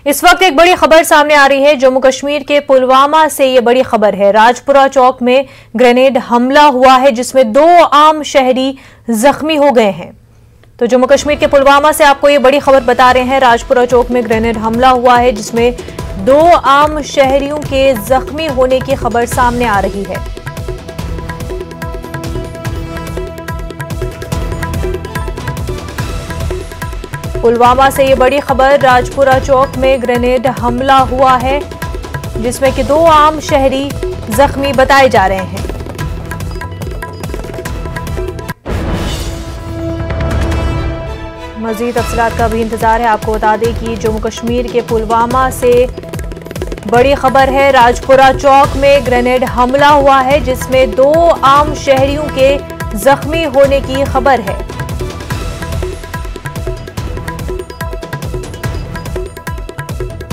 इस वक्त एक बड़ी खबर सामने आ रही है। जम्मू कश्मीर के पुलवामा से ये बड़ी खबर है। राजपुरा चौक में ग्रेनेड हमला हुआ है जिसमें 2 आम शहरी जख्मी हो गए हैं। तो जम्मू कश्मीर के पुलवामा से आपको ये बड़ी खबर बता रहे हैं। राजपुरा चौक में ग्रेनेड हमला हुआ है जिसमें 2 आम शहरियों के जख्मी होने की खबर सामने आ रही है। पुलवामा से ये बड़ी खबर, राजपुरा चौक में ग्रेनेड हमला हुआ है जिसमें कि 2 आम शहरी जख्मी बताए जा रहे हैं। मजीद तफसीलात का भी इंतजार है। आपको बता दें कि जम्मू कश्मीर के पुलवामा से बड़ी खबर है। राजपुरा चौक में ग्रेनेड हमला हुआ है जिसमें 2 आम शहरियों के जख्मी होने की खबर है।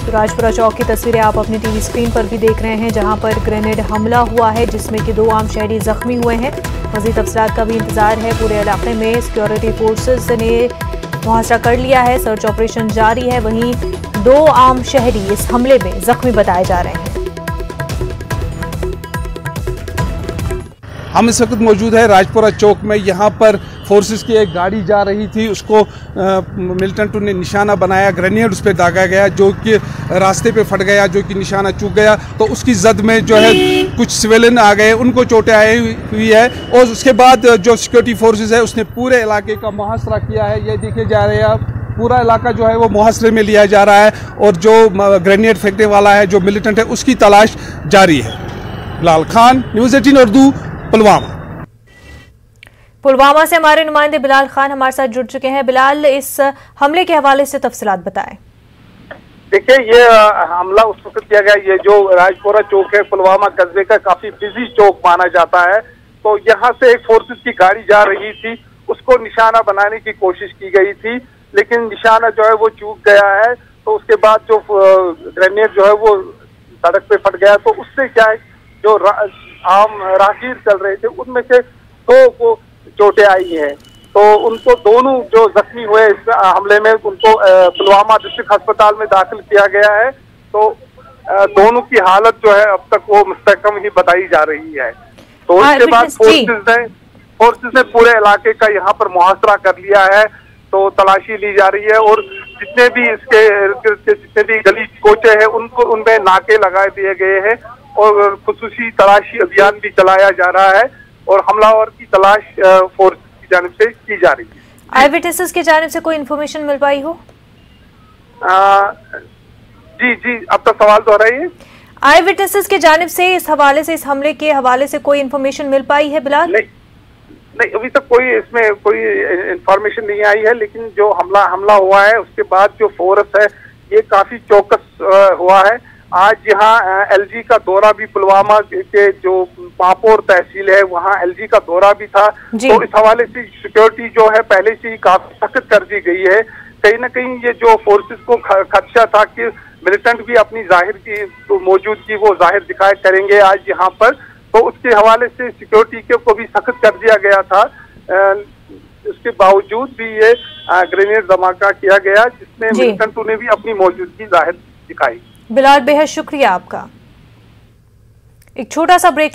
राजपुरा चौक की तस्वीरें आप अपनी टीवी स्क्रीन पर भी देख रहे हैं जहां पर ग्रेनेड हमला हुआ है जिसमें कि 2 आम शहरी जख्मी हुए हैं। मजीद तफसीलात का भी इंतजार है। पूरे इलाके में सिक्योरिटी फोर्सेस ने मुहासरा कर लिया है, सर्च ऑपरेशन जारी है। वहीं 2 आम शहरी इस हमले में जख्मी बताए जा रहे हैं। हम इस वक्त मौजूद है राजपुरा चौक में। यहाँ पर फोर्सेस की एक गाड़ी जा रही थी, उसको मिलिटेंटों ने निशाना बनाया, ग्रेनेड उस पर दागा गया जो कि रास्ते पे फट गया, जो कि निशाना चूक गया। तो उसकी जद में जो है कुछ सिविलियन आ गए, उनको चोटें आई हुई है। और उसके बाद जो सिक्योरिटी फोर्सेस है उसने पूरे इलाके का मुहासरा किया है। ये देखे जा रहे हैं आप, पूरा इलाका जो है वो मुहासरे में लिया जा रहा है और जो ग्रेनेड फेंकने वाला है, जो मिलिटेंट है, उसकी तलाश जारी है। बिलाल खान, न्यूज़ 18 उर्दू, पुलवामा। पुलवामा से हमारे नुमाइंदे बिलाल खान हमारे साथ जुड़ चुके हैं। बिलाल, इस हमले के हवाले से तफसीलात बताएं। देखिए, ये हमला उस वक्त किया गया, ये जो राजपुरा चौक है पुलवामा कस्बे का काफी बिजी चौक माना जाता है। तो यहाँ से एक फोर्सेस की गाड़ी जा रही थी, उसको निशाना बनाने की कोशिश की गई थी, लेकिन निशाना जो है वो चूक गया है। तो उसके बाद जो ग्रेनेड जो है वो सड़क पे फट गया। तो उससे क्या है, जो आम राहगीर चल रहे थे उनमें से 2 को चोटें आई हैं। तो उनको दोनों जो जख्मी हुए इस हमले में, उनको पुलवामा डिस्ट्रिक्ट अस्पताल में दाखिल किया गया है। तो दोनों की हालत जो है अब तक वो मुस्तहकम ही बताई जा रही है। तो उसके बाद फोर्सेस ने पूरे इलाके का यहाँ पर मुहासरा कर लिया है। तो तलाशी ली जा रही है और जितने भी इसके जितने भी गली कोचे हैं उनको उनमें नाके लगा दिए गए हैं और खुसूसी तलाशी अभियान भी चलाया जा रहा है और हमलावर की तलाश फोर्स की जानिब से की जा रही है। आई विटनेसेस की जानिब से कोई इन्फॉर्मेशन मिल पाई हो? जी, आपका सवाल दोहराइए। आई विटनेसेस की जानिब से इस हवाले से, इस हमले के हवाले से कोई इन्फॉर्मेशन मिल पाई है बिलाल? नहीं, अभी तक कोई इसमें कोई इन्फॉर्मेशन नहीं आई है। लेकिन जो हमला हुआ है उसके बाद जो फोर्स है ये काफी चौकस हुआ है। आज यहाँ एलजी का दौरा भी, पुलवामा के जो पापोर तहसील है वहाँ एलजी का दौरा भी था। तो इस हवाले से सिक्योरिटी जो है पहले से ही काफी सख्त कर दी गई है। कहीं ना कहीं ये जो फोर्सेस को खदशा था कि मिलिटेंट भी अपनी जाहिर की तो मौजूदगी वो जाहिर दिखाए करेंगे आज यहाँ पर, तो उसके हवाले से सिक्योरिटी को भी सख्त कर दिया गया था। उसके बावजूद भी ये ग्रेनेड धमाका किया गया जिसमें मिलिटेंटों ने भी अपनी मौजूदगी जाहिर दिखाई। बिलाल, बेहद शुक्रिया आपका। एक छोटा सा ब्रेक